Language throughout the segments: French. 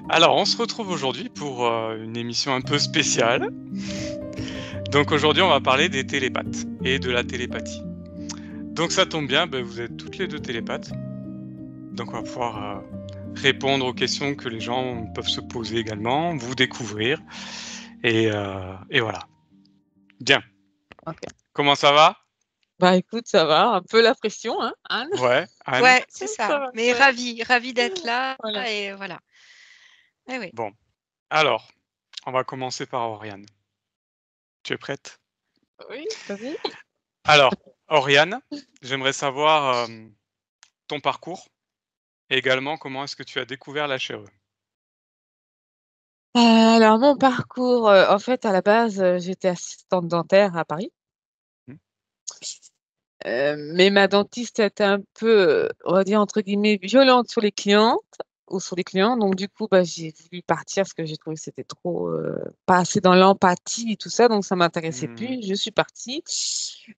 Alors, on se retrouve aujourd'hui pour une émission un peu spéciale. Donc aujourd'hui, on va parler des télépathes et de la télépathie. Donc ça tombe bien, vous êtes toutes les deux télépathes. Donc on va pouvoir répondre aux questions que les gens peuvent se poser également, vous découvrir. Et voilà. Bien. Ok. Comment ça va? Bah écoute, ça va, un peu la pression, hein, Anne? Ouais, Anne? Ouais, c'est Ça ça. va, Mais ça va. ravie d'être là Voilà. et voilà. Eh oui. Bon. Alors, on va commencer par Oriane. Tu es prête? Oui, vas-y. Alors, Oriane, j'aimerais savoir ton parcours. Et également, comment est-ce que tu as découvert la chèvre? Alors mon parcours, en fait, à la base, j'étais assistante dentaire à Paris. Mmh. Mais ma dentiste était un peu, on va dire entre guillemets «violente» sur les clientes ou sur les clients. Donc du coup, j'ai voulu partir parce que j'ai trouvé que c'était trop, pas assez dans l'empathie et tout ça, donc ça m'intéressait Mmh. plus. Je suis partie.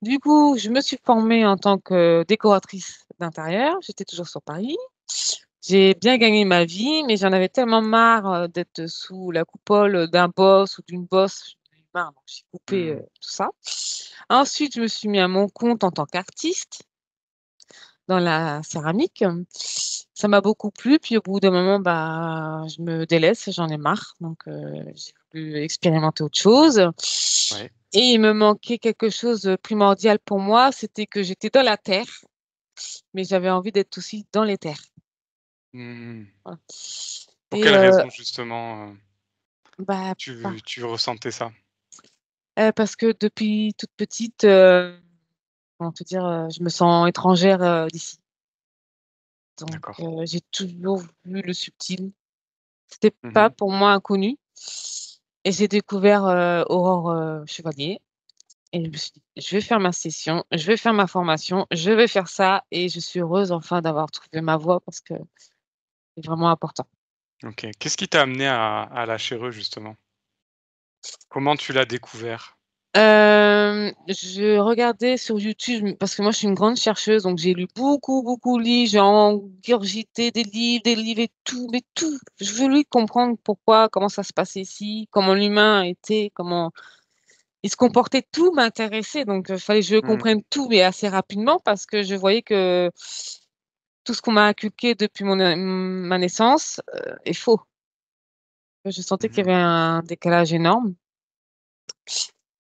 Du coup, je me suis formée en tant que décoratrice d'intérieur. J'étais toujours sur Paris. J'ai bien gagné ma vie, mais j'en avais tellement marre, d'être sous la coupole d'un boss ou d'une boss. J'en avais marre, donc j'ai coupé, Mmh. tout ça. Ensuite, je me suis mis à mon compte en tant qu'artiste dans la céramique. Ça m'a beaucoup plu, puis au bout d'un moment, je me délaisse, j'en ai marre, donc j'ai voulu expérimenter autre chose Ouais. et il me manquait quelque chose de primordial pour moi, c'était que j'étais dans la terre, mais j'avais envie d'être aussi dans les terres. Mmh. Voilà Pour et quelle raison justement, bah, par tu ressentais ça? parce que depuis toute petite, comment te dire? Je me sens étrangère, d'ici. Donc D'accord. j'ai toujours vu le subtil. C'était Mmh pas mh. pour moi inconnu et j'ai découvert, Aurore, Chevalier et je me suis dit: «Je vais faire ma session, je vais faire ma formation, je vais faire ça» et je suis heureuse enfin d'avoir trouvé ma voie parce que c'est vraiment important. OK. Qu'est-ce qui t'a amené à la chèvre justement? Comment tu l'as découvert? Je regardais sur YouTube, parce que moi je suis une grande chercheuse, donc j'ai lu beaucoup, beaucoup de livres, j'ai engurgité des livres et tout, mais tout. Je voulais comprendre pourquoi, comment ça se passait ici, comment l'humain était, comment il se comportait, tout m'intéressait, donc fallait que je Mmh. comprenne tout, mais assez rapidement parce que je voyais que tout ce qu'on m'a inculqué depuis ma naissance, est faux. Je sentais qu'il y Mmh. avait un décalage énorme.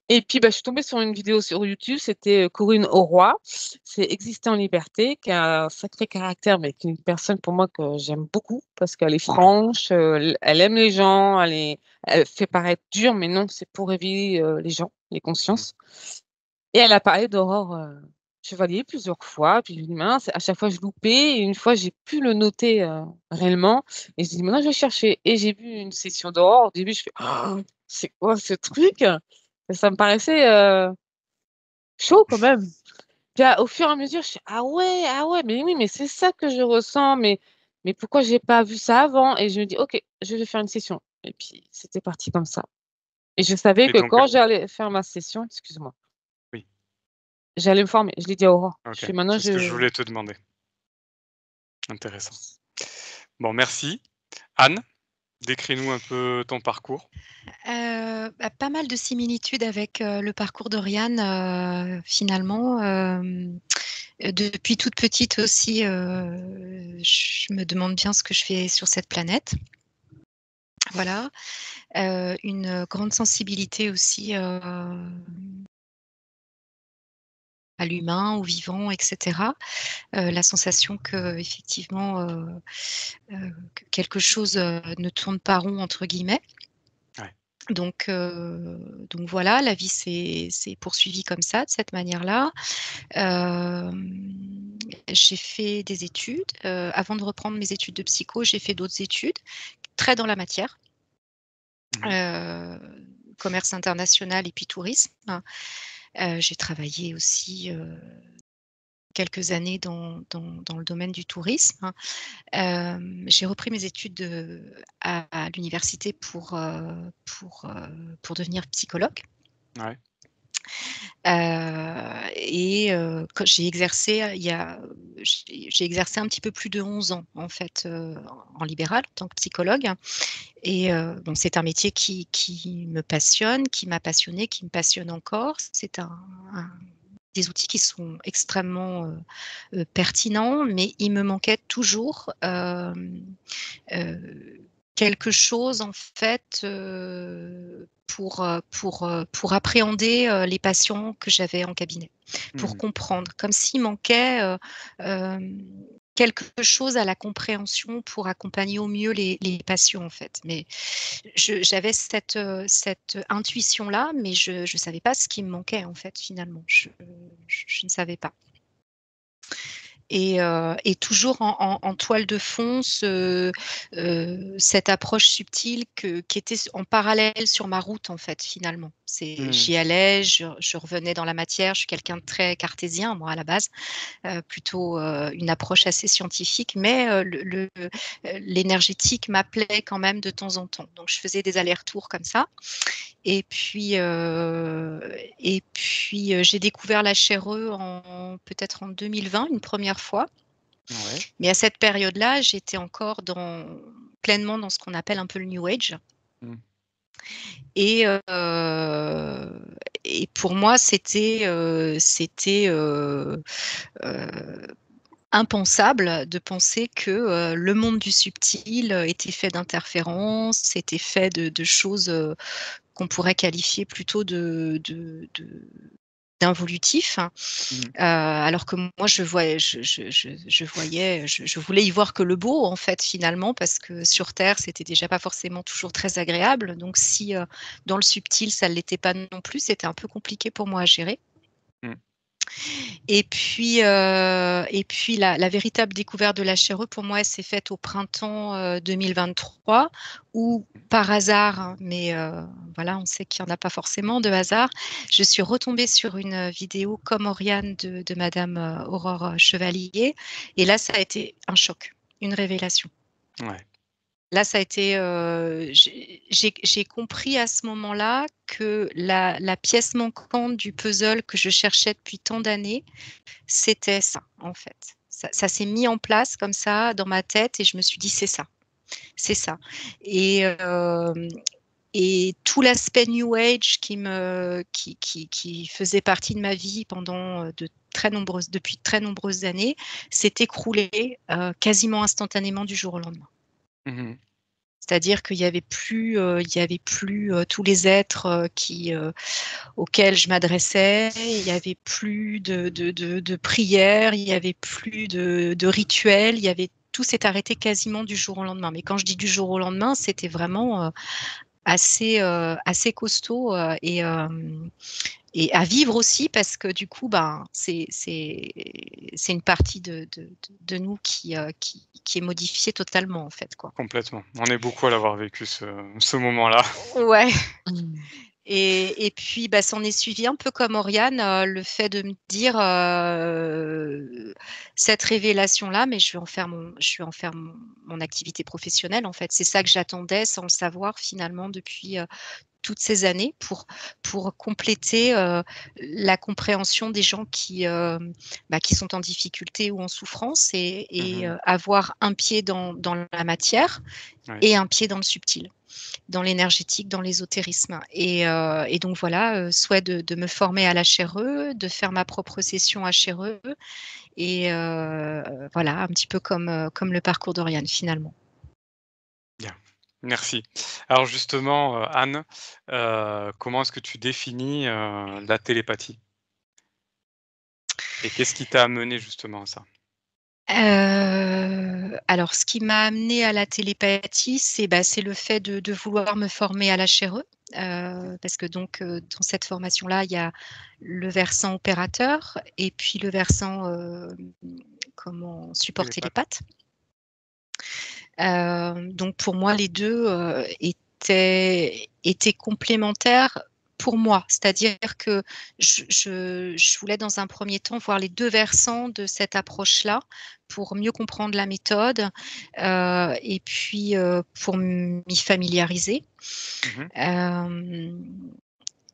Et puis, je suis tombée sur une vidéo sur YouTube, c'était, Corinne Auroy. C'est «Exister en liberté», qui a un sacré caractère, mais qui est une personne pour moi que j'aime beaucoup parce qu'elle est Ouais. franche, elle aime les gens, elle fait paraître dure, mais non, c'est pour éveiller, les gens, les Mmh. consciences et elle a parlé d'Aurore, Chevalier plusieurs fois, puis je me dis: «Mince», à chaque fois je loupais et une fois j'ai pu le noter, réellement et je dis: «Maintenant je vais chercher» et j'ai vu une session d'Aurore. Au début je fais: «Oh, c'est quoi ce truc?» Ça me paraissait, chaud quand même. Puis au fur et à mesure, je fais: ah ouais, mais oui, mais c'est ça que je ressens, mais pourquoi j'ai pas vu ça avant?» Et je me dis: «OK, je vais faire une session» et puis c'était parti comme ça et je savais Et que donc quand j'allais faire ma session, excuse-moi, oui, j'allais me former. Je l'ai dit à Aurore. Je OK. fais: «Maintenant C'est ce que je je». voulais te demander. Intéressant. Bon, merci. Anne, décris-nous un peu ton parcours. Pas mal de similitudes avec, le parcours d'Oriane, finalement, depuis toute petite aussi, je me demande bien ce que je fais sur cette planète. Voilà, une grande sensibilité aussi, à l'humain, au vivant et cetera. La sensation qu'effectivement, que quelque chose, ne tourne pas rond entre guillemets. Ouais. Donc voilà, la vie s'est poursuivie comme ça, de cette manière-là. J'ai fait des études. Avant de reprendre mes études de psycho, j'ai fait d'autres études, très dans la matière, Mmh. heu, commerce international et puis tourisme. J'ai travaillé aussi, quelques années dans le domaine du tourisme. J'ai repris mes études à l'université pour devenir psychologue. Ouais. Et quand j'ai exercé j'ai exercé un petit peu plus de 11 ans en fait, en libéral en tant que psychologue et bon, c'est un métier qui me passionne, qui m'a passionnée, qui me passionne encore. C'est un des outils qui sont extrêmement, pertinents, mais il me manquait toujours, quelque chose en fait, pour appréhender, les patients que j'avais en cabinet. Pour Mmh. comprendre, comme s'il manquait, quelque chose à la compréhension pour accompagner au mieux les patients en fait. Mais j'avais cette intuition-là, mais je ne savais pas ce qui me manquait en fait finalement. Je ne savais pas. Et toujours en toile de fond cette approche subtile qui était en parallèle sur ma route en fait finalement. Mmh. J'y allais, je revenais dans la matière. Je suis quelqu'un de très cartésien moi à la base, plutôt, une approche assez scientifique, mais l'énergétique m'appelait quand même de temps en temps. Donc je faisais des allers-retours comme ça. Et puis, j'ai découvert la CHRE peut-être en 2020, une première fois. Ouais. Mais à cette période-là, j'étais encore pleinement dans ce qu'on appelle un peu le New Age. Mmh. Et, heu, et pour moi, c'était impensable de penser que, le monde du subtil, était fait d'interférences, était fait de choses, qu'on pourrait qualifier plutôt d'involutif, Mmh. alors que moi je voulais y voir que le beau en fait finalement parce que sur terre c'était déjà pas forcément toujours très agréable donc si, dans le subtil ça ne l'était pas non plus, c'était un peu compliqué pour moi à gérer. Mmh. Et puis la véritable découverte de la CHRE pour moi, elle s'est faite au printemps, 2023 où par hasard, hein, mais voilà, on sait qu'il y en a pas forcément de hasard, je suis retombée sur une, vidéo comme Oriane de madame, Aurore Chevalier et là, ça a été un choc, une révélation. Ouais. Là, ça a été, j'ai compris à ce moment-là que la pièce manquante du puzzle que je cherchais depuis tant d'années, c'était ça, en fait. Ça s'est mis en place comme ça dans ma tête et je me suis dit: «C'est ça, c'est ça» et hem et tout l'aspect new age qui faisait partie de ma vie pendant, depuis de très nombreuses années, s'est écroulé, quasiment instantanément du jour au lendemain. Mmh. C'est-à-dire il y avait plus, tous les êtres, auxquels je m'adressais, il y avait plus de prières, il y avait plus de rituels, tout s'est arrêté quasiment du jour au lendemain. Mais quand je dis du jour au lendemain, c'était vraiment, assez costaud, et à vivre aussi parce que du coup, ben, c'est une partie de nous qui est modifiée totalement en fait, quoi. Complètement. On est beaucoup à l'avoir vécu ce moment-là. Ouais. Mmh. Et puis, bah, s'en est suivi un peu comme Oriane, le fait de me dire, cette révélation-là, mais je vais en faire mon activité professionnelle, en fait. C'est ça que j'attendais sans le savoir finalement depuis, toutes ces années pour compléter, la compréhension des gens qui sont en difficulté ou en souffrance et Mmh. avoir un pied dans la matière Ouais. et un pied dans le subtil, dans l'énergétique, dans l'ésotérisme et donc voilà, souhait de me former à la l'HRE, de faire ma propre session HRE et voilà, un petit peu comme le parcours d'Oriane finalement. Bien. Merci. Alors justement, Anne, comment est-ce que tu définis, la télépathie? Et qu'est-ce qui t'a amené justement à ça? Alors ce qui m'a amenée à la télépathie, c'est le fait de vouloir me former à la l'HRE, parce que donc, dans cette formation-là, il y a le versant opérateur et puis le versant, comment support Télépathe. télépathe. Donc pour moi, les 2 étaient complémentaires pour moi. C'est-à-dire que je voulais dans un premier temps voir les 2 versants de cette approche-là pour mieux comprendre la méthode, et puis, pour m'y familiariser. Mmh. Hem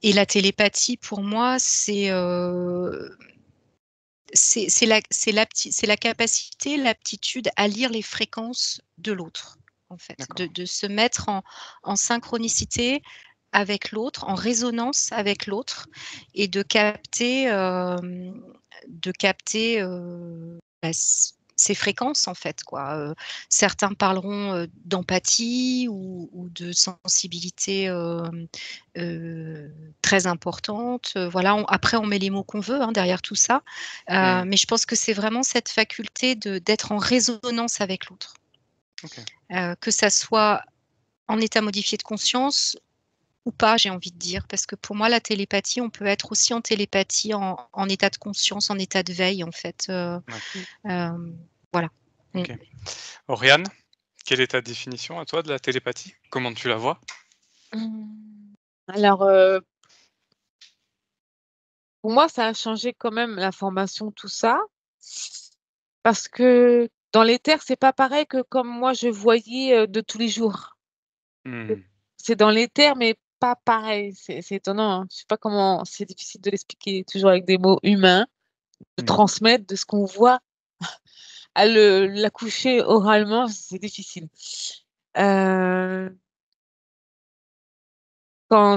Et la télépathie, pour moi, c'est la capacité, l'aptitude à lire les fréquences de l'autre, en fait, D'accord. de se mettre en synchronicité avec l'autre, en résonance avec l'autre, et de capter ces fréquences, en fait, quoi. Certains parleront d'empathie ou de sensibilité très importante. Voilà, après, on met les mots qu'on veut derrière tout ça. Mais je pense que c'est vraiment cette faculté d'être en résonance avec l'autre. Ok. Que ça soit en état modifié de conscience ou pas, j'ai envie de dire. Parce que pour moi, la télépathie, on peut être aussi en télépathie en état de conscience, en état de veille, en fait. Voilà. Ok. Oriane, quelle est ta définition à toi de la télépathie? Comment tu la vois? Alors, pour moi, ça a changé quand même la formation, tout ça, parce que dans l'éther, c'est pas pareil que comme moi je voyais de tous les jours. Hmm. C'est dans l'éther, mais pas pareil. C'est étonnant, hein. Je sais pas comment, c'est difficile de l'expliquer toujours avec des mots humains, de transmettre de ce qu'on voit à l'accoucher oralement, c'est difficile. Quand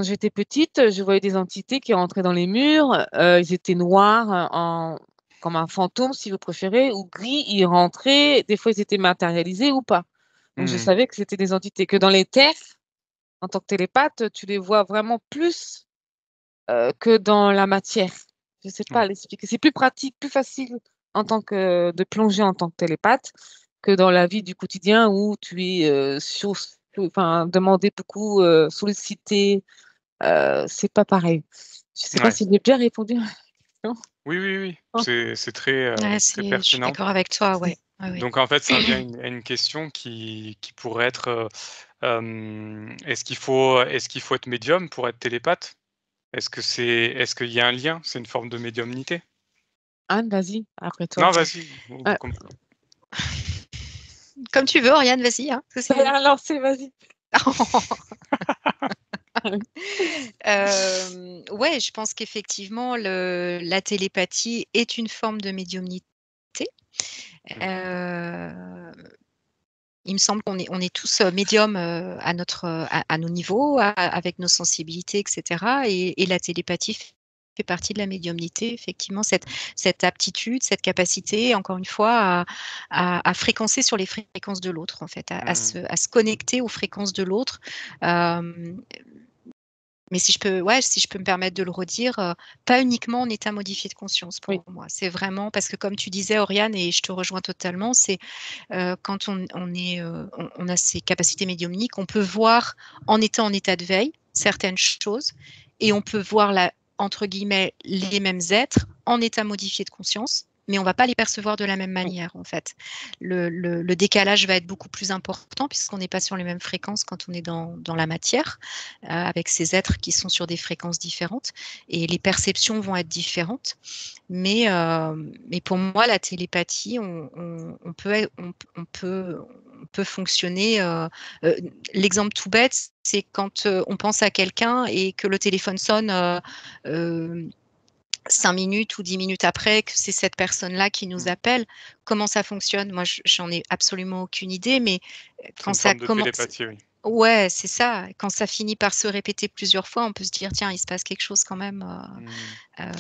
j'étais petite, je voyais des entités qui rentraient dans les murs. Ils étaient noirs, comme un fantôme, si vous préférez, ou gris. Ils rentraient. Des fois, ils étaient matérialisés ou pas. Donc, je savais que c'était des entités. Que dans les terres, en tant que télépathe, tu les vois vraiment plus que dans la matière. Je ne sais pas l'expliquer. C'est plus pratique, plus facile de plonger en tant que télépathe que dans la vie du quotidien où tu es demandé beaucoup, sollicité. C'est pas pareil. Je sais pas Ouais. si j'ai bien répondu à la question. Oui, oui, oui. Oh. C'est très, Ouais, très je suis pertinent. d'accord avec toi, ouais. Ouais. Donc en fait, ça revient à une question qui pourrait être est-ce qu'il faut être médium pour être télépathe? Est-ce qu'il y a un lien? C'est une forme de médiumnité? Anne, vas-y, après toi. Non, vas-y. Euh, Comme tu veux, Oriane, vas-y. T'as lancé, vas-y. Ouais, je pense qu'effectivement, la télépathie est une forme de médiumnité. Il me semble qu'on est tous médiums à nos niveaux, avec nos sensibilités, etc. Et la télépathie fait partie de la médiumnité, effectivement, cette aptitude, cette capacité, encore une fois, à fréquencer sur les fréquences de l'autre, en fait, à se connecter aux fréquences de l'autre. Mais si je peux me permettre de le redire, pas uniquement en état modifié de conscience pour moi. C'est vraiment parce que comme tu disais, Oriane, et je te rejoins totalement, c'est quand on a ces capacités médiumniques, on peut voir en étant en état de veille certaines choses et on peut voir entre guillemets les mêmes êtres en état modifié de conscience, mais on ne va pas les percevoir de la même manière, en fait. Le décalage va être beaucoup plus important puisqu'on n'est pas sur les mêmes fréquences quand on est dans la matière, avec ces êtres qui sont sur des fréquences différentes, et les perceptions vont être différentes. Mais pour moi, la télépathie, on peut fonctionner. L'exemple tout bête, c'est quand on pense à quelqu'un et que le téléphone sonne 5 minutes ou 10 minutes après, que c'est cette personne-là qui nous appelle. Comment ça fonctionne? Moi, j'en ai absolument aucune idée, mais C'est quand une ça forme de commence, télépathie, oui. ouais, c'est ça. Quand ça finit par se répéter plusieurs fois, on peut se dire, tiens, il se passe quelque chose quand même. On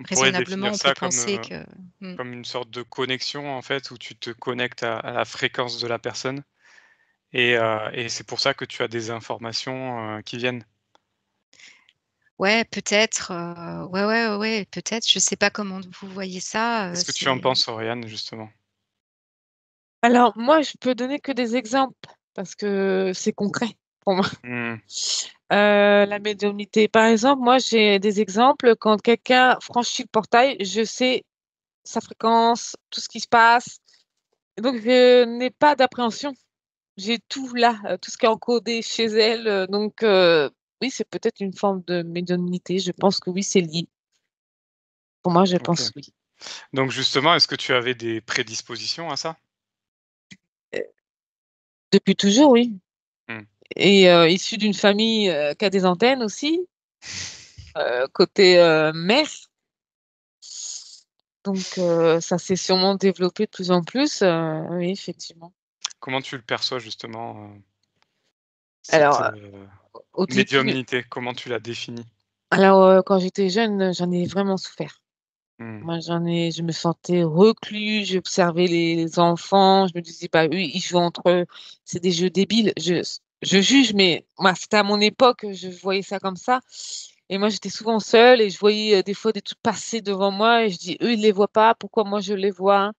pourrait Raisonnablement, définir on peut ça penser que. comme une sorte de connexion, en fait, où tu te connectes à la fréquence de la personne et c'est pour ça que tu as des informations, qui viennent. Ouais, peut-être. Ouais, peut-être. Je sais pas comment vous voyez ça. Qu'est-ce que tu en penses, Oriane, justement? Alors, moi, je peux donner que des exemples parce que c'est concret pour moi. La médiumnité, par exemple, moi, j'ai des exemples. Quand quelqu'un franchit le portail, je sais sa fréquence, tout ce qui se passe. Donc, je n'ai pas d'appréhension. J'ai tout là, tout ce qui est encodé chez elle. Donc, oui, c'est peut-être une forme de médiumnité. Je pense que oui, c'est lié. Pour moi, je OK. pense oui. Donc justement, est-ce que tu avais des prédispositions à ça? Depuis toujours, oui. Mmh. Et issue d'une famille qui a des antennes aussi. côté mère. Donc, ça s'est sûrement développé de plus en plus. Oui, effectivement. Comment tu le perçois justement, cette, Alors, au début, médiumnité? Comment tu la définis? quand j'étais jeune, j'en ai vraiment souffert. Mmh. Moi, je me sentais reclus, j'observais les enfants, je me disais: «Bah, eux, ils jouent entre eux, c'est des jeux débiles». Je juge, mais moi, c'était à mon époque, je voyais ça comme ça et moi, j'étais souvent seule et je voyais, des fois des trucs passer devant moi et je dis: «Eux, ils les voient pas, pourquoi moi je les vois?»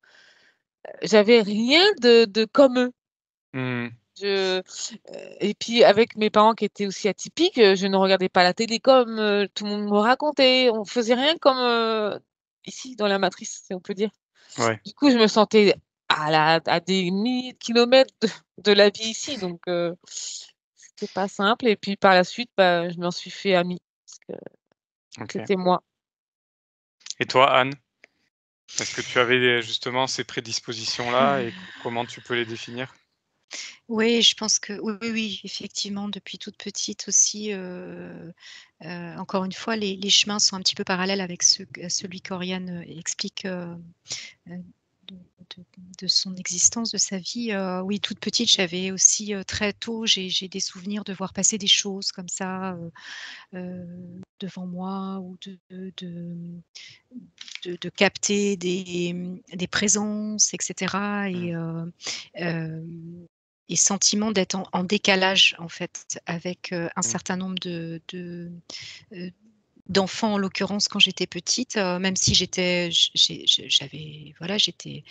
J'avais rien de comme eux. Mmh. Je et puis avec mes parents qui étaient aussi atypiques, je ne regardais pas la télé comme, tout le monde me racontait. On faisait rien comme, ici dans la matrice, si on peut dire. Ouais. Du coup, je me sentais à des milliers de kilomètres de la vie ici, donc c'était pas simple et puis par la suite, bah, je m'en suis fait amie parce que OK. c'était moi. Et toi, Anne? Est-ce que tu avais, justement ces prédispositions-là et comment tu peux les définir? Oui, je pense que oui, oui, oui, effectivement, depuis toute petite aussi, encore une fois, les chemins sont un petit peu parallèles avec celui qu'Oriane, explique, heu, de de de son existence, de sa vie. Oui, toute petite, j'avais aussi, très tôt, j'ai des souvenirs de voir passer des choses comme ça, devant moi ou de capter des présences et cetera Mmh. hem et sentiment d'être en décalage, en fait, avec, un Mmh. certain nombre heu, d'enfants, en l'occurrence, quand j'étais petite, même si j'avais voilà, heu,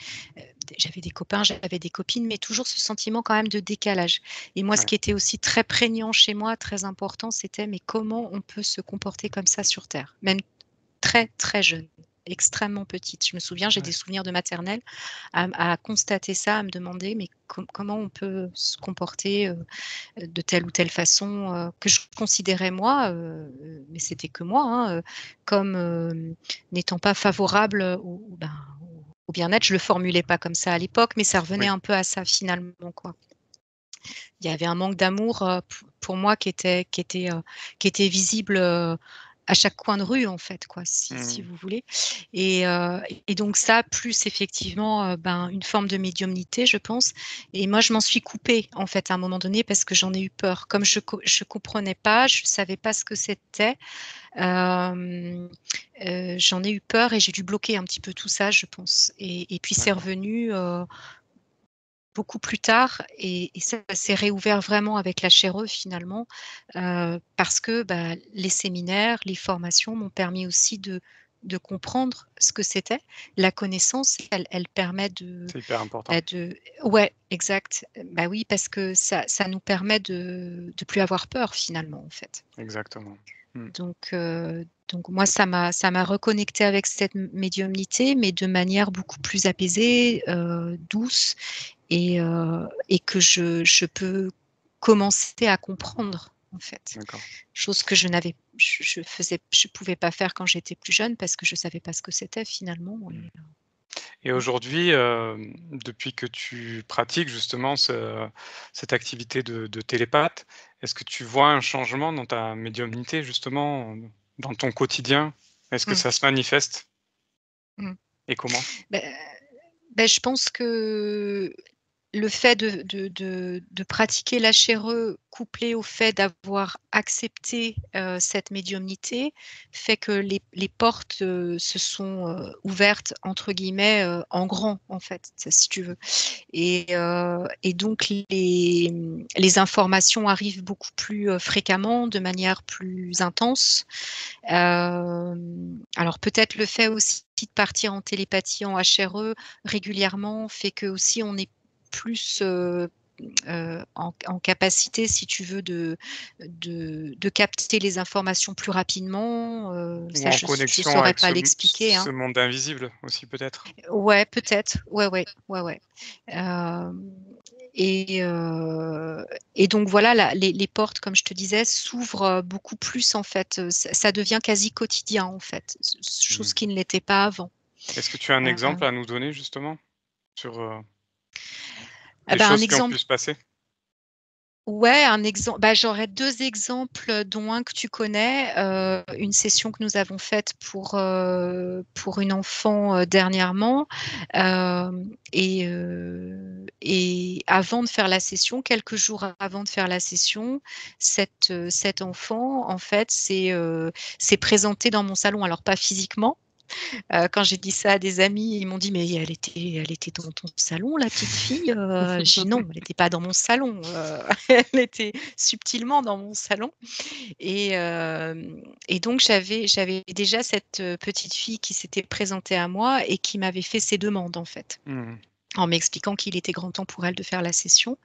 j'avais des copains, j'avais des copines, mais toujours ce sentiment quand même de décalage et moi, ce Ouais. qui était aussi très prégnant chez moi, très important, c'était: «Mais comment on peut se comporter comme ça sur terre?» Même très, très jeune, extrêmement petite. Je me souviens, j'ai des Ouais. souvenirs de maternelle à constater ça, à me demander: «Mais comment on peut se comporter, de telle ou telle façon?» Que je considérais moi, mais c'était que moi, hein, comme, n'étant pas favorable, au bien-être. Je le formulais pas comme ça à l'époque, mais ça revenait Oui. un peu à ça finalement, quoi. Il y avait un manque d'amour, pour moi qui était visible, à chaque coin de rue en fait quoi, si Mmh. vous voulez et donc ça, plus effectivement, une forme de médiumnité je pense et moi je m'en suis coupée en fait à un moment donné parce que j'en ai eu peur. Comme je comprenais pas, je savais pas ce que c'était, hem, j'en ai eu peur et j'ai dû bloquer un petit peu tout ça je pense et puis c'est D'accord. revenu, beaucoup plus tard et ça s'est réouvert vraiment avec la chaire finalement, parce que, les séminaires, les formations m'ont permis aussi de comprendre ce que c'était. La connaissance, elle permet C'est hyper important. de ouais, exact. Bah, oui, parce que ça nous permet de plus avoir peur finalement, en fait. Exactement. Mmh. Donc moi ça m'a reconnectée avec cette médiumnité, mais de manière beaucoup plus apaisée, douce et que je peux commencer à comprendre, en fait. D'accord. Chose que je pouvais pas faire quand j'étais plus jeune parce que je savais pas ce que c'était finalement Mmh. et Et mmh, aujourd'hui, depuis que tu pratiques justement cette activité de télépathe, est-ce que tu vois un changement dans ta médiumnité justement, dans ton quotidien? Est-ce que mmh, ça se manifeste mmh. et comment? Beh, je pense que le fait de pratiquer l'HRE couplé au fait d'avoir accepté, cette médiumnité fait que les portes, se sont, «ouvertes» entre guillemets, en grand en fait, si tu veux et donc les informations arrivent beaucoup plus, fréquemment, de manière plus intense. Alors peut-être le fait aussi de partir en télépathie, en HRE régulièrement fait qu'aussi on est plus, en capacité, si tu veux, de capter les informations plus rapidement, Ou ça en je connexion saurais avec pas l'expliquer, ce hein. monde invisible aussi peut-être? Ouais, peut-être. Ouais, ouais, ouais, ouais. Hem et heu et donc voilà, les portes, comme je te disais, s'ouvrent, beaucoup plus en fait, ça devient quasi quotidien en fait, chose Mmh. qui ne l'était pas avant. Est-ce que tu as un exemple Heu, à nous donner justement sur, ah des bah, un choses qui ont pu exemple se passer? Ouais, j'aurais 2 exemples, dont un que tu connais, une session que nous avons faite pour une enfant, dernièrement, et avant de faire la session, quelques jours avant de faire la session, cet enfant, en fait, s'est présenté dans mon salon. Alors pas physiquement. Quand j'ai dit ça à des amis, ils m'ont dit: «Mais elle était dans ton salon, la petite fille?» J'ai dit: «Non, elle n'était pas dans mon salon, elle était subtilement dans mon salon». Et donc j'avais déjà cette, petite fille qui s'était présentée à moi et qui m'avait fait ses demandes, en fait, Mmh. en m'expliquant qu'il était grand temps pour elle de faire la session.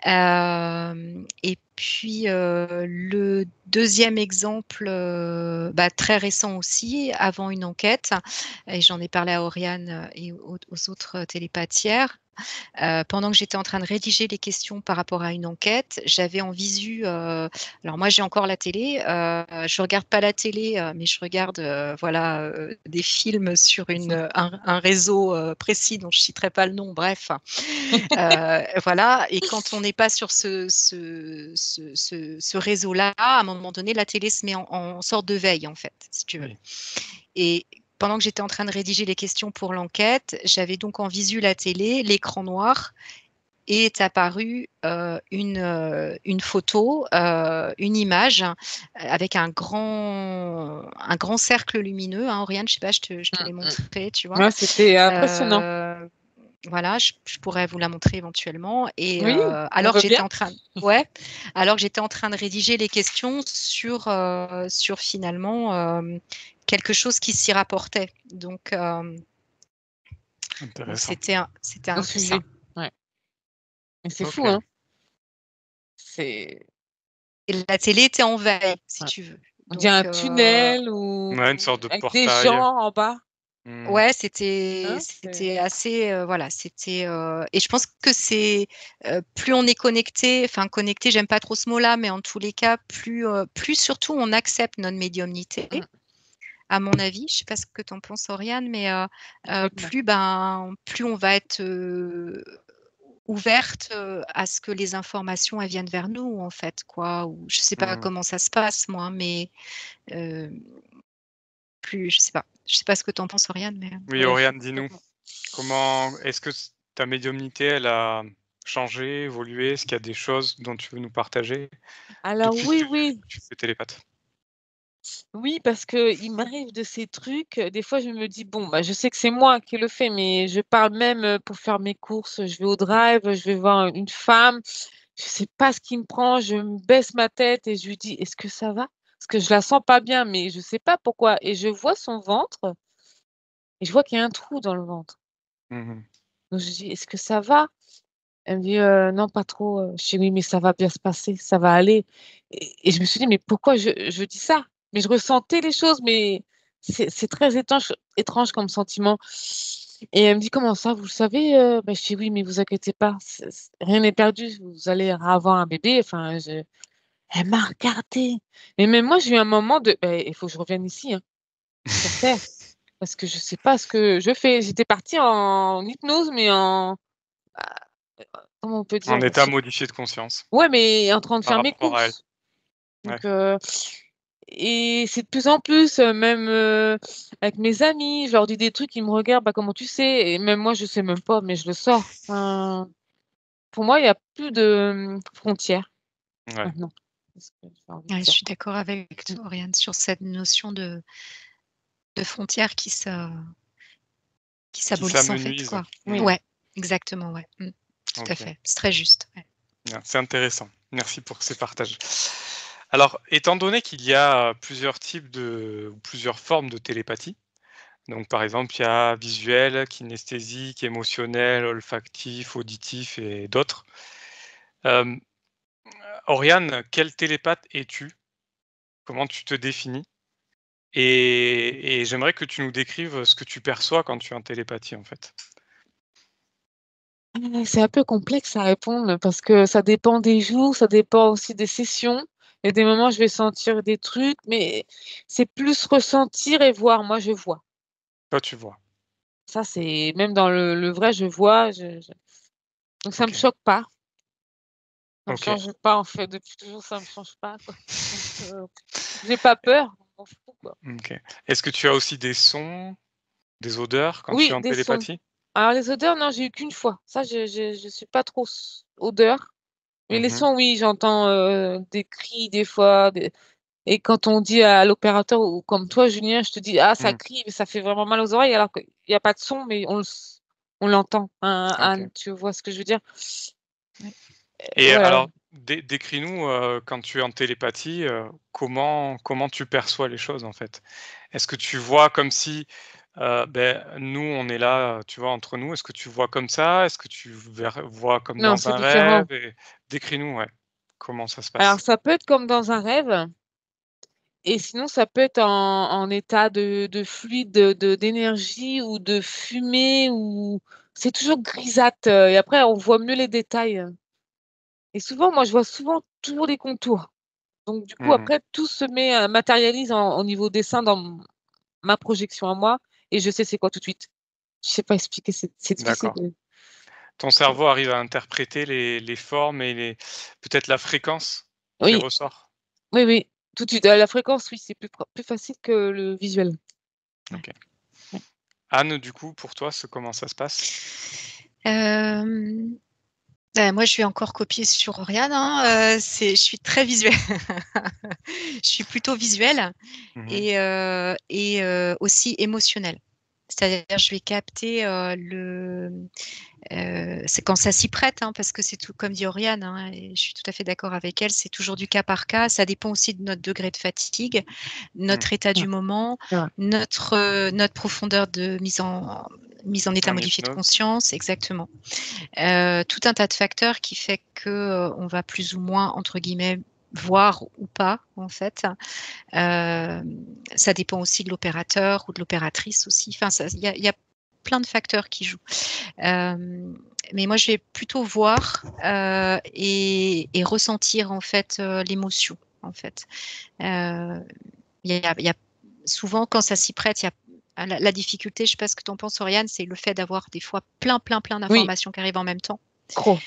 Et puis, le deuxième exemple, très récent aussi, avant une enquête, et j'en ai parlé à Oriane, et aux autres télépathes hier. Pendant que j'étais en train de rédiger les questions par rapport à une enquête, j'avais en visu, alors moi j'ai encore la télé, je regarde pas la télé, mais je regarde, des films sur un réseau, précis dont je citerai pas le nom, bref. Voilà, et quand on n'est pas sur ce réseau-là, à un moment donné, la télé se met en sorte de veille, en fait, si tu veux. Oui. Et pendant que j'étais en train de rédiger les questions pour l'enquête, j'avais donc en visu la télé, l'écran noir, et est apparue, une photo, une image, avec un grand cercle lumineux, hein, Oriane, je sais pas, je te l'ai montré, tu vois? Ouais, c'était impressionnant. Voilà, je pourrais vous la montrer éventuellement, et Oui, on alors veut que j'étais bien. en train ouais, alors que j'étais en train de rédiger les questions sur finalement, quelque chose qui s'y rapportait. Donc Intéressant. c'était Au un peu ça. sujet. Ouais. Mais c'est fou, OK. hein. C'est Et la télé était en veille, si ouais. tu veux. On dirait un Donc tunnel ou Ouais, une sorte de avec des portail. gens en bas, Mmh. ouais, c'était hein, c'était assez, voilà, et je pense que plus on est connecté, enfin connecté, j'aime pas trop ce mot-là, mais en tous les cas, plus surtout on accepte notre médiumnité, mmh, à mon avis. Je sais pas ce que tu en penses, Oriane, mais complètement. plus on va être, ouverte, à ce que les informations, elles viennent vers nous, en fait, quoi, ou je sais pas Mmh. comment ça se passe moi, mais heu, plus je sais pas. Je sais pas ce que tu en penses, Oriane, mais Oui, Ouais, je suis Oriane, dis-nous, complètement comment est-ce que ta médiumnité, elle a changé, évolué? Est-ce qu'il y a des choses dont tu veux nous partager alors depuis oui, oui, que tu fais télépathe? oui, parce qu'il m'arrive de ces trucs, des fois je me dis: «Bon, bah, je sais que c'est moi qui le fais», mais je parle même, pour faire mes courses, je vais au drive, je vais voir une femme, je sais pas ce qui me prend, je me baisse ma tête et je lui dis: «Est-ce que ça va?» Parce que je la sens pas bien, mais je sais pas pourquoi et je vois son ventre et je vois qu'il y a un trou dans le ventre. Mmh. Donc je dis: «Est-ce que ça va?» Elle me dit: Non, pas trop», je dis: «Oui, mais ça va bien se passer, ça va aller» et je me suis dit: «Mais pourquoi je dis ça?» Mais je ressentais les choses, mais c'est très étrange comme sentiment et elle me dit: «Comment ça, vous le savez?» Je dis: «Oui, mais vous inquiétez pas, c rien n'est perdu, vous allez avoir un bébé», enfin, elle m'a regardée et même moi, j'ai eu un moment de: «Beh, il faut que je revienne ici, hein, sur terre, parce que je sais pas ce que je fais». J'étais partie en hypnose, mais comment on peut En dire? Je état sais modifié de conscience Ouais, mais en train de par faire mes rapport à elle. courses. Ouais. Donc et c'est de plus en plus, même, avec mes amis, je leur dis des trucs, ils me regardent: «Bah, comment tu sais?» et même moi, je sais même pas, mais je le sors. Enfin, pour moi, il y a plus de, frontières Ouais. maintenant. C'est ce que j'ai envie de ouais, je dire. suis d'accord avec Mmh. toi, Oriane, sur cette notion de frontières qui Qui s'abolissent, en fait, s'amenuise. quoi. Mmh. Oui. Ouais, exactement, ouais. Tout à OK. fait, c'est très juste, ouais. Bien, c'est intéressant. Merci pour ces partages. Alors, étant donné qu'il y a plusieurs types ou plusieurs formes de télépathie, donc par exemple, il y a visuel, kinesthésique, émotionnel, olfactif, auditif et d'autres. Hem, Oriane, quel télépathe es-tu? Comment tu te définis? Et j'aimerais que tu nous décrives ce que tu perçois quand tu es en télépathie, en fait. C'est un peu complexe à répondre parce que ça dépend des jours, ça dépend aussi des sessions. Il y a des moments, je vais sentir des trucs, mais c'est plus ressentir et voir. Moi, je vois. Toi, tu vois. Ça, c'est même dans le vrai, je vois, je donc ça me OK. choque pas. Ça me Ok. change pas, en fait. Depuis toujours, ça me change pas, quoi. Donc, j'ai pas peur, je m'en fous, quoi. Ok. Est-ce que tu as aussi des sons, des odeurs quand tu es Oui, en des sons. télépathie? Alors les odeurs, non, j'ai eu qu'une fois. Ça, je suis pas trop odeur. Mais les Mhm. sons, oui, j'entends des cris des fois. Et quand on dit à l'opérateur, ou comme toi, Julien, je te dis, ah, ça Mm. crie, mais ça fait vraiment mal aux oreilles, alors qu'il n'y a pas de son, mais on l'entend. Hein, Ok. Anne, tu vois ce que je veux dire? Ouais. Et Voilà. alors, décris-nous quand tu es en télépathie, comment tu perçois les choses en fait? Est-ce que tu vois comme si, nous on est là, tu vois, entre nous, est-ce que tu vois comme ça? Est-ce que tu vois comme Non, dans c'est un rêve? différent. Et décris-nous, ouais, comment ça se Alors, passe? ça peut être comme dans un rêve, et sinon, ça peut être en état de fluide, d'énergie ou de fumée, ou c'est toujours grisâtre. Et après, on voit mieux les détails. Et souvent, moi, je vois souvent toujours les contours. Donc, du coup, Mmh. après, tout se matérialise au niveau dessin dans ma projection à moi, et je sais c'est quoi tout de suite. Je sais pas expliquer, c'est difficile. D'accord. Ton cerveau arrive à interpréter les formes et peut-être la fréquence qui Oui, ressort? oui, oui, tout de suite. La fréquence, oui, c'est plus facile que le visuel. Ouais, OK. ouais. Anne, du coup, pour toi, comment ça se passe? Euh, Moi, je vais encore copier sur Oriane, hein, je suis très visuelle. Je suis plutôt visuelle Mmh. et aussi émotionnelle. C'est-à-dire, je vais capter c'est quand ça s'y prête, hein, parce que c'est tout, comme dit Oriane, hein, et je suis tout à fait d'accord avec elle, c'est toujours du cas par cas. Ça dépend aussi de notre degré de fatigue, Mmh. notre état Ouais, du moment, c'est vrai. notre profondeur de mise en état En modifié de hypnose? conscience, exactement. Tout un tas de facteurs qui fait que on va plus ou moins, entre guillemets, voir ou pas, en fait. Euh, Ça dépend aussi de l'opérateur ou de l'opératrice aussi. Enfin, il y a plein de facteurs qui jouent. Mais moi, je vais plutôt voir et ressentir en fait l'émotion. En fait, Euh, il y a souvent quand ça s'y prête, il y a la difficulté. Je ne sais pas ce que tu en penses, Oriane, c'est le fait d'avoir des fois plein Oui, d'informations qui arrivent en même temps trop.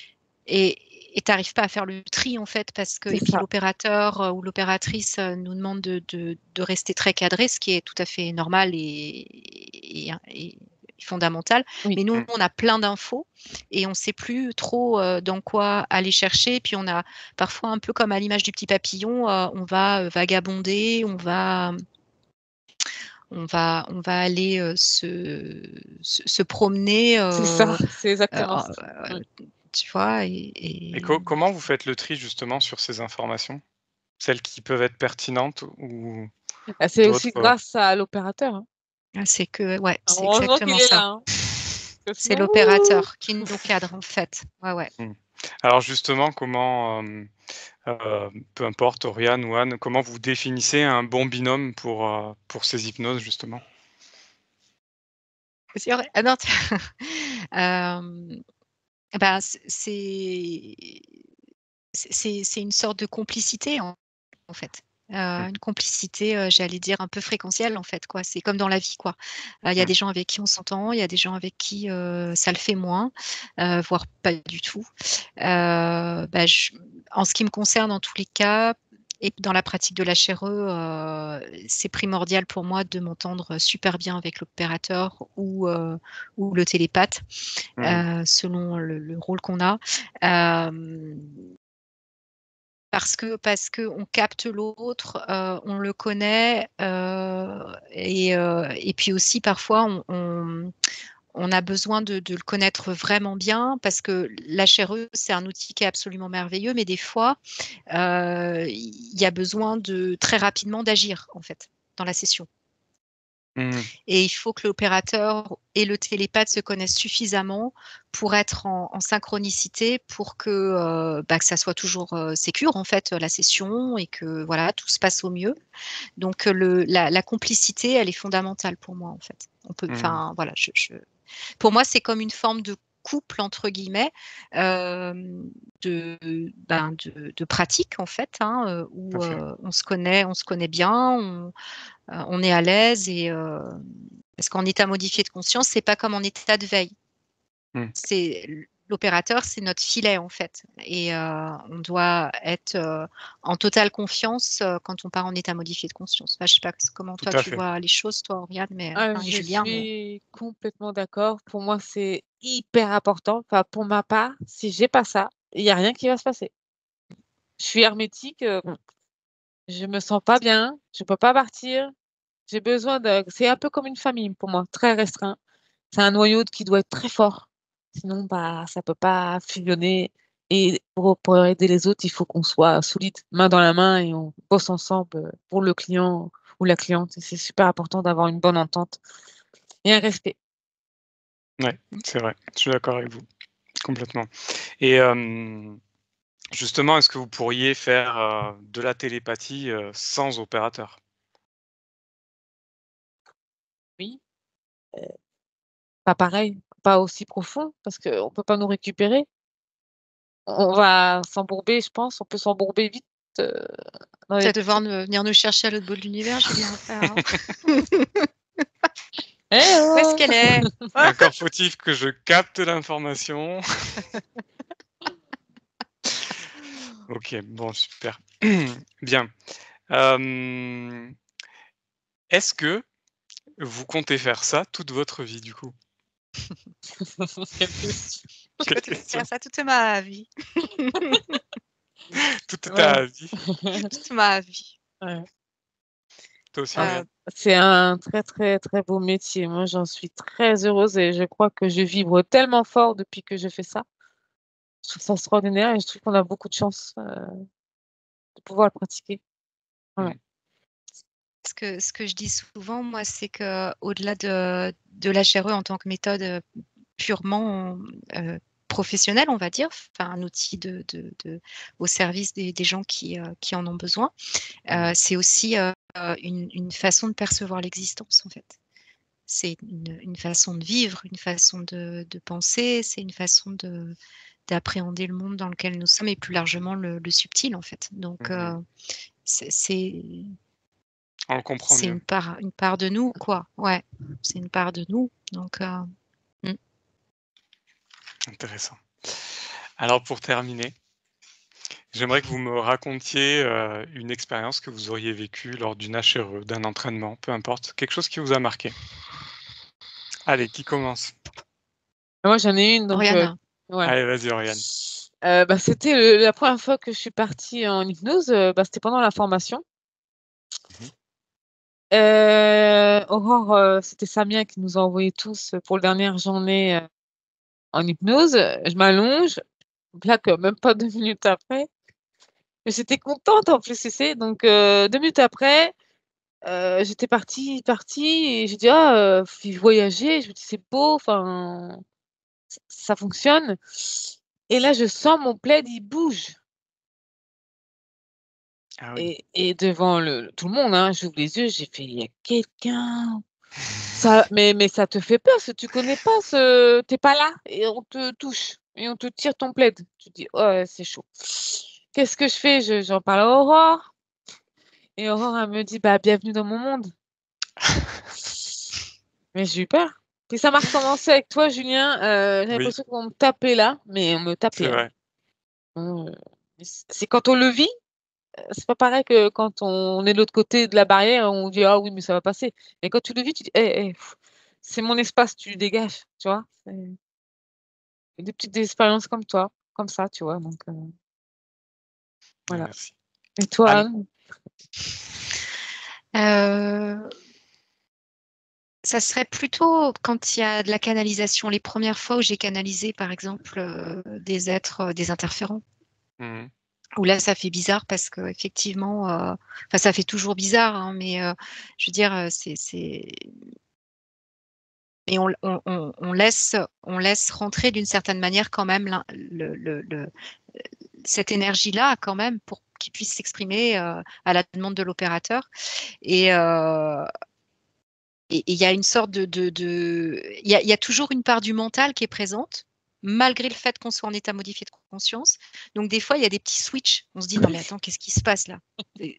et tu n'arrives pas à faire le tri en fait parce que C'est et puis ça. l'opérateur ou l'opératrice nous demande de rester très cadré, ce qui est tout à fait normal et fondamental. Oui, Mais nous, Mmh. on a plein d'infos et on ne sait plus trop dans quoi aller chercher. Puis on a parfois un peu comme à l'image du petit papillon, on va vagabonder, on va aller se promener. c'est ça. C'est Euh, exactement ça. euh, Oui. Tu vois, Et comment vous faites le tri justement sur ces informations? Celles qui peuvent être pertinentes ou Ah, c'est aussi d'autres? grâce à l'opérateur. Hein. ouais, c'est Heureusement qu'il exactement est ça. là. Hein. Parce que C'est sinon, ouh. l'opérateur qui nous cadre en fait. Ouais, ouais. Mmh. Alors justement, peu importe, Oriane ou Anne, comment vous définissez un bon binôme pour ces hypnoses justement? C'est vrai. Ah non, bah, c'est une sorte de complicité en fait. Mmh. Une complicité, j'allais dire un peu fréquentielle en fait quoi. C'est comme dans la vie quoi. Il y a Mmh. des gens avec qui on s'entend, il y a des gens avec qui, ça le fait moins, voire pas du tout. Bah, en ce qui me concerne en tous les cas et dans la pratique de l'HRE, c'est primordial pour moi de m'entendre super bien avec l'opérateur ou le télépathe, Mmh. selon le rôle qu'on a. Hem parce que on capte l'autre, on le connaît, et puis aussi parfois on a besoin de le connaître vraiment bien parce que l'HRE, c'est un outil qui est absolument merveilleux, mais des fois, il y a besoin de très rapidement d'agir en fait, dans la session. Mmh. Et il faut que l'opérateur et le télépathe se connaissent suffisamment pour être en synchronicité pour que ça soit toujours sécure en fait la session et que voilà tout se passe au mieux. Donc la complicité elle est fondamentale pour moi en fait. Mmh. Enfin voilà, pour moi c'est comme une forme de couple entre guillemets euh, de pratique en fait hein, Tout à où fait. on se connaît bien, on est à l'aise parce qu'en état modifié de conscience, c'est pas comme en état de veille. Mmh. C'est l'opérateur, c'est notre filet en fait. Et on doit être en totale confiance quand on part en état modifié de conscience. Enfin, je sais pas comment Tout toi à tu fait. vois les choses, toi, Oriane, mais et Je Julien, mais suis complètement d'accord. Pour moi, c'est hyper important. Enfin, pour ma part, si j'ai pas ça, il y a rien qui va se passer. Je suis hermétique, je me sens pas bien, je peux pas partir. J'ai besoin c'est un peu comme une famille pour moi, très restreint. C'est un noyau qui doit être très fort. Sinon, bah, ça peut pas fusionner. Et pour aider les autres, il faut qu'on soit solide, main dans la main et on bosse ensemble pour le client ou la cliente. Et c'est super important d'avoir une bonne entente et un respect. Ouais, c'est vrai, je suis d'accord avec vous, complètement. Et justement, est-ce que vous pourriez faire, de la télépathie, sans opérateur? Oui, pas pareil, pas aussi profond parce qu'on peut pas nous récupérer. On va s'embourber, je pense, on peut s'embourber vite dans tu les vas devoir petits. venir nous chercher à l'autre bout de l'univers, Julien, frère. Eh Où est-ce oh! qu'elle est? Encore faut-il que je capte l'information. OK, bon super. Bien. Est-ce que vous comptez faire ça toute votre vie du coup? Quelle question. Je Quelle peux te question! faire ça toute ma vie. Toute Ouais. ta vie? Toute ma vie. Ouais. Toi aussi, Ah, Oriane? c'est un très, très, très beau métier. Moi, j'en suis très heureuse et je crois que je vibre tellement fort depuis que je fais ça. Je trouve ça extraordinaire et je trouve qu'on a beaucoup de chance, de pouvoir le pratiquer. Voilà. Mmh. Ce que je dis souvent, moi, c'est qu'au-delà de l'HRE en tant que méthode purement professionnelle, on va dire, enfin un outil au service des gens qui en ont besoin, Mmh. c'est aussi une façon de percevoir l'existence, en fait. C'est une façon de vivre, une façon de penser, c'est une façon d'appréhender le monde dans lequel nous sommes et plus largement le subtil, en fait. Donc, Mmh. c'est On le comprend c'est mieux. une part de nous, quoi. Ouais, c'est une part de nous. Donc, Intéressant. Alors pour terminer, j'aimerais que vous me racontiez, une expérience que vous auriez vécue lors d'une HRE, d'un entraînement, peu importe, quelque chose qui vous a marqué. Allez, qui commence? Moi, j'en ai une, donc Oriane, ouais. Allez, vas-y Oriane. Bah, c'était la première fois que je suis partie en hypnose, bah, c'était pendant la formation. Mmh. Aurore, c'était Samia qui nous a envoyés tous pour la dernière journée en hypnose. Je m'allonge, plaque même pas 2 minutes après. Mais j'étais contente en plus, tu sais. Donc 2 minutes après, j'étais partie et j'ai dit: «Ah, puis voyager», je me dis: «C'est beau, enfin, ça fonctionne» et là, je sens mon plaid, il bouge Ah oui. et devant tout le monde, hein, j'ouvre les yeux, j'ai fait: «Il y a quelqu'un». Ça mais ça te fait peur parce que tu connais pas tu es pas là et on te touche et on te tire ton plaid. Tu te dis: «Oh ouais, c'est chaud». Qu'est-ce que je fais? J'en parle à Aurore et Aurore, elle me dit: «Bah, bienvenue dans mon monde». Mais j'ai eu peur. Puis ça m'a recommencé avec toi, Julien, j'ai Oui, l'impression qu'on me tapait là, mais on me c'est tapait, hein. vrai. Mmh, c'est quand on le vit, c'est pas pareil que quand on est de l'autre côté de la barrière, on dit: «Ah oui, mais ça va passer». Mais quand tu le vis, tu dis: «Eh, eh, c'est mon espace, tu dégages», tu vois? C'est des petites expériences comme toi, comme ça, tu vois? Donc Ah voilà. merci. Et toi, Alors Anne? heu, ça serait plutôt quand il y a de la canalisation. Les premières fois où j'ai canalisé, par exemple, des êtres, des interférents, mmh. où là, ça fait bizarre parce qu'effectivement, enfin, ça fait toujours bizarre, hein, mais je veux dire, c'est et on laisse rentrer d'une certaine manière quand même cette énergie-là quand même pour qu'il puisse s'exprimer à la demande de l'opérateur. Et il y a une sorte il y a toujours une part du mental qui est présente, malgré le fait qu'on soit en état modifié de conscience. Donc des fois, il y a des petits switches. On se dit: «Non mais attends, qu'est-ce qui se passe là?» C'est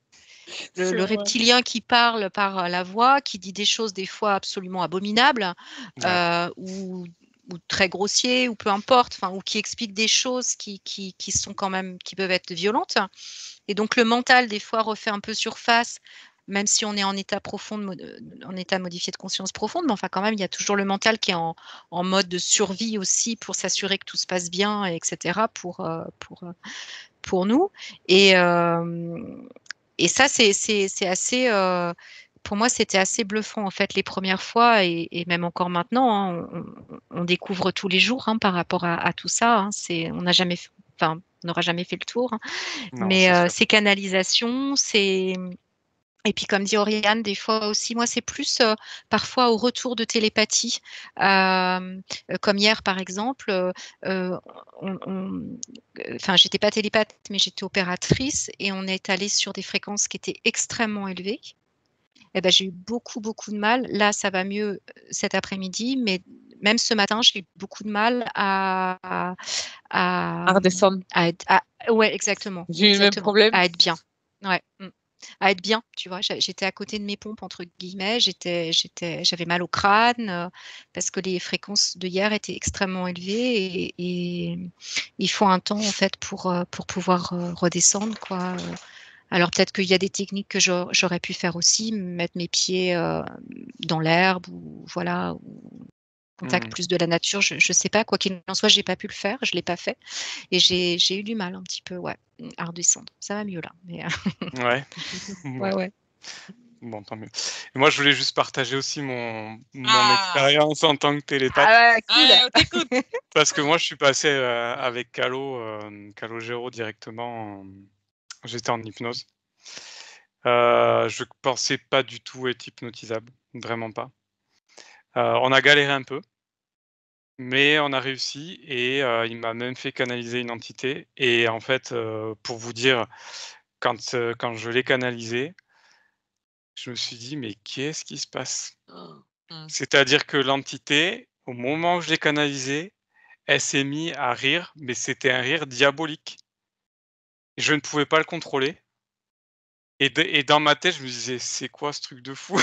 Le vrai. reptilien qui parle par la voix, qui dit des choses des fois absolument abominables, Ouais. ou ou très grossiers, ou peu importe, enfin, ou qui expliquent des choses qui sont quand même, qui peuvent être violentes. Et donc le mental, des fois, refait un peu surface, même si on est en état en état modifié de conscience profonde, mais enfin quand même, il y a toujours le mental qui est en mode de survie aussi pour s'assurer que tout se passe bien, etc. pour nous. Et ça, c'est assez. Pour moi, c'était assez bluffant en fait les premières fois et même encore maintenant. Hein, on découvre tous les jours par rapport à tout ça. Hein, on n'a jamais, enfin, on n'aura jamais fait le tour. Hein, Non, mais c'est sûr. ces canalisations, et puis comme dit Oriane, des fois aussi, moi c'est plus parfois au retour de télépathie, comme hier par exemple. Enfin, j'étais pas télépathe, mais j'étais opératrice et on est allé sur des fréquences qui étaient extrêmement élevées. Eh ben, j'ai eu beaucoup de mal. Là, ça va mieux cet après-midi, mais même ce matin, j'ai eu beaucoup de mal à redescendre. ouais, exactement. J'ai eu le même problème. À être bien. Ouais. À être bien, tu vois. J'étais à côté de mes pompes, entre guillemets. J'avais mal au crâne parce que les fréquences de hier étaient extrêmement élevées et il faut un temps, en fait, pour pouvoir redescendre, quoi. Alors peut-être qu'il y a des techniques que j'aurais pu faire aussi, mettre mes pieds dans l'herbe ou voilà, ou contact plus de la nature. Je sais pas, quoi qu'il en soit, j'ai pas pu le faire, je l'ai pas fait et j'ai eu du mal un petit peu, ouais, à redescendre. Ça va mieux là, mais Ouais. ouais. Bon, tant mieux. Et moi, je voulais juste partager aussi mon expérience en tant que télépathe. Ah ouais, cool. On t'écoute. Parce que moi, je suis passé avec Calogero directement. J'étais en hypnose. Je pensais pas du tout être hypnotisable, vraiment pas. On a galéré un peu, mais on a réussi et il m'a même fait canaliser une entité. Et en fait, pour vous dire, quand je l'ai canalisé, je me suis dit: «Mais qu'est-ce qui se passe?» C'est-à-dire que l'entité, au moment où je l'ai canalisée, elle s'est mise à rire, mais c'était un rire diabolique. Je ne pouvais pas le contrôler et dans ma tête, je me disais: «C'est quoi ce truc de fou?»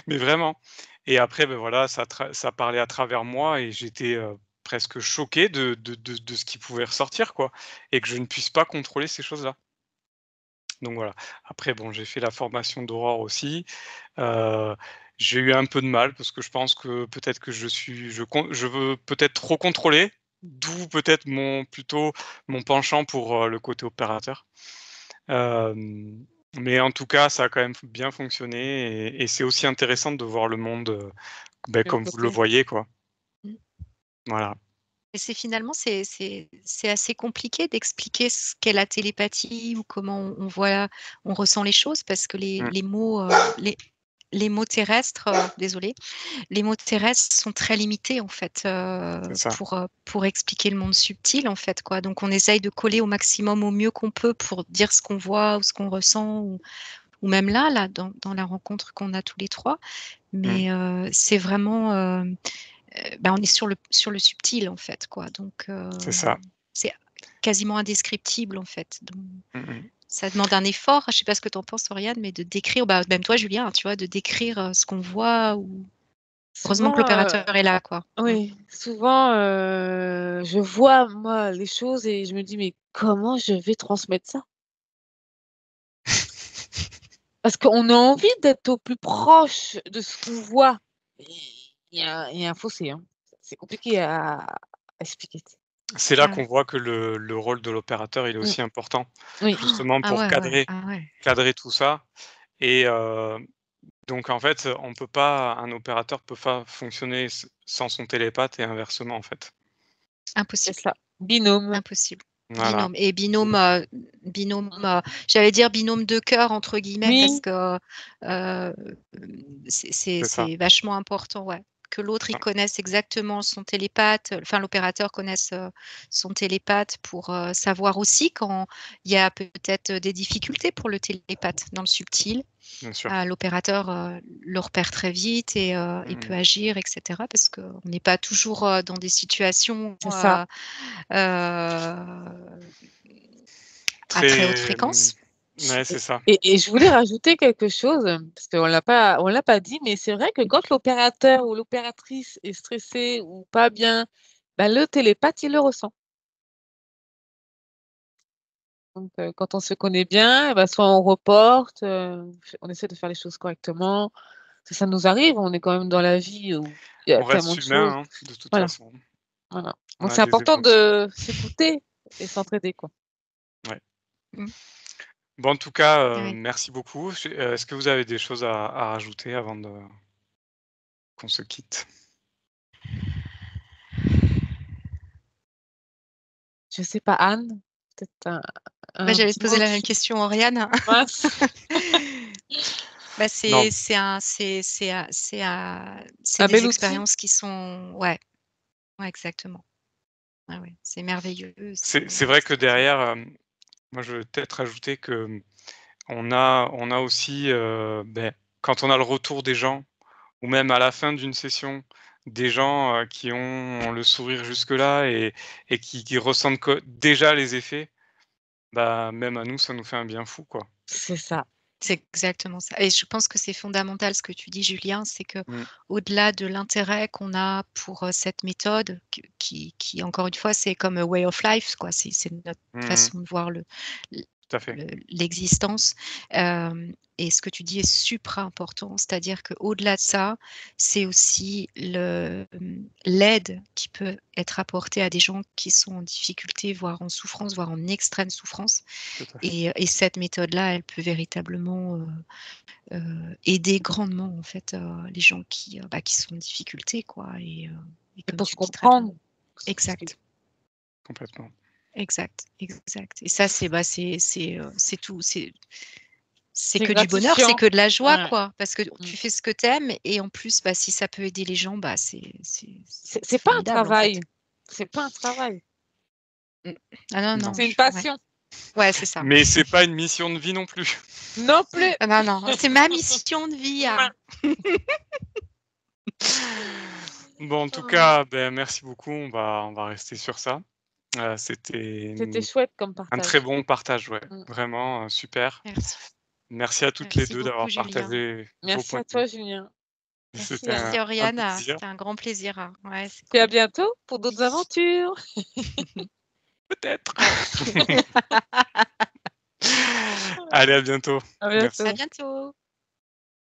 Mais vraiment. Et après, ben voilà, ça parlait à travers moi et j'étais, presque choqué de ce qui pouvait ressortir, quoi, et que je ne puisse pas contrôler ces choses-là. Donc voilà. Après bon, j'ai fait la formation d'Aurore aussi. Heu, j'ai eu un peu de mal parce que je pense que peut-être que je veux peut-être trop contrôler, d'où peut-être mon penchant pour, le côté opérateur. Mais en tout cas, ça a quand même bien fonctionné et c'est aussi intéressant de voir le monde, comme vous le voyez, quoi. Mmh. Voilà. Et finalement, c'est assez compliqué d'expliquer ce qu'est la télépathie ou comment on voit, on ressent les choses parce que Mmh. les mots terrestres, désolée, les mots terrestres sont très limités en fait, C'est ça. pour expliquer le monde subtil en fait, quoi. Donc on essaye de coller au maximum, au mieux qu'on peut pour dire ce qu'on voit ou ce qu'on ressent ou même là, dans la rencontre qu'on a tous les 3. Mmh. Mais c'est vraiment, on est sur le subtil en fait, quoi. Donc C'est ça. c'est quasiment indescriptible en fait. Donc Mmh mh. ça demande un effort, je sais pas ce que tu en penses Oriane, mais de décrire, même toi Julien, tu vois, de décrire, ce qu'on voit ou heureusement que Souvent, l'opérateur est là, quoi. oui, souvent, je vois moi les choses et je me dis: «Mais comment je vais transmettre ça?» Parce qu'on a envie d'être au plus proche de ce qu'on voit. Et il y a un fossé, hein. C'est compliqué à expliquer. C'est là Ah ouais. qu'on voit que le rôle de l'opérateur, il est Mmh. aussi important, Oui. justement Ah pour ouais, ouais. cadrer Ah ouais. cadrer tout ça et donc en fait, un opérateur peut pas fonctionner sans son télépathe et inversement, en fait. C'est Impossible, ça. Binôme. impossible. Voilà, Binôme et binôme, j'allais dire binôme «de cœur» entre guillemets parce Oui, que, heu, c'est ça. c'est vachement important, ouais. Que l'autre, il Ah, connaisse exactement son télépathe, enfin l'opérateur connaisse, son télépathe pour, savoir aussi quand il y a peut-être, des difficultés pour le télépathe dans le subtil. bien sûr. L'opérateur, le repère très vite et il Mmh peut mh. agir et cetera parce qu'on n'est pas toujours, dans des situations, c'est ça. à très haute Très, fréquence. Ouais, c'est ça. Et je voulais rajouter quelque chose, parce qu'on l'a pas dit, mais c'est vrai que quand l'opérateur ou l'opératrice est stressé ou pas bien, bah, le télépathe, il le ressent. Donc, quand on se connaît bien, bah, soit on reporte, on essaie de faire les choses correctement. Ça nous arrive, on est quand même dans la vie où il y a On tellement reste de choses. humain, hein, de toute Voilà, façon. voilà. On Donc a c'est des important émotions. de s'écouter et s'entraider, quoi. Ouais. Mm. Bon, en tout cas, Ouais. merci beaucoup. Est-ce que vous avez des choses à rajouter avant qu'on se quitte? Je sais pas, Anne, peut-être Bah, un j'allais te petit poser mot la même question, Oriane. mince. Bah, Non, c'est Un des bel outil. expériences qui sont, ouais, exactement. Ouais, ouais, c'est merveilleux. c'est vrai que derrière, moi, je veux peut-être rajouter que, on a aussi, quand on a le retour des gens ou même à la fin d'une session, des gens, qui ont le sourire jusque-là et qui ressentent déjà les effets, bah, même à nous, ça nous fait un bien fou, quoi. C'est ça. C'est exactement ça et je pense que c'est fondamental ce que tu dis, Julien, c'est que Mmh. au-delà de l'intérêt qu'on a pour, cette méthode qui encore une fois, c'est comme a way of life, quoi, c'est notre Mmh. façon de voir Tout à fait. l'existence, et ce que tu dis est supra important, c'est-à-dire qu'au-delà de ça, c'est aussi l'aide qui peut être apportée à des gens qui sont en difficulté, voire en souffrance, voire en extrême souffrance Tout à fait. et cette méthode-là, elle peut véritablement, aider grandement en fait, les gens qui sont en difficulté quoi et Et comme pour se tu le dis très bien. comprendre. Exact. Complètement. Exact, exact et ça c'est tout, c'est C'est que du bonheur, c'est gratifiant. que de la joie Ouais. quoi, parce que Mmh. tu fais ce que tu aimes et en plus, bah, si ça peut aider les gens, bah, C'est pas un formidable en travail. fait. C'est pas un travail. Mmh. Ah non, Non. non, C'est une ouais. passion. Ouais, c'est ça. Mais c'est pas une mission de vie non plus. Non plus. Ah non, non, c'est ma mission de vie, Ouais. Bon, en tout Oh. cas, merci beaucoup. On va rester sur ça. C'était, C'était chouette comme un très partage. bon partage, ouais. Mmh. Vraiment, super. Merci. Merci à toutes les Merci 2 beaucoup, d'avoir Julien. partagé vos Merci points à de vue. toi, Julien. Merci, C'était Anne. Merci un Oriane, plaisir. c'était un grand plaisir, hein. Ouais, c'est Puis à cool. bientôt pour d'autres aventures. Peut-être. Ouais. Allez, à bientôt. À Merci. À bientôt. bientôt.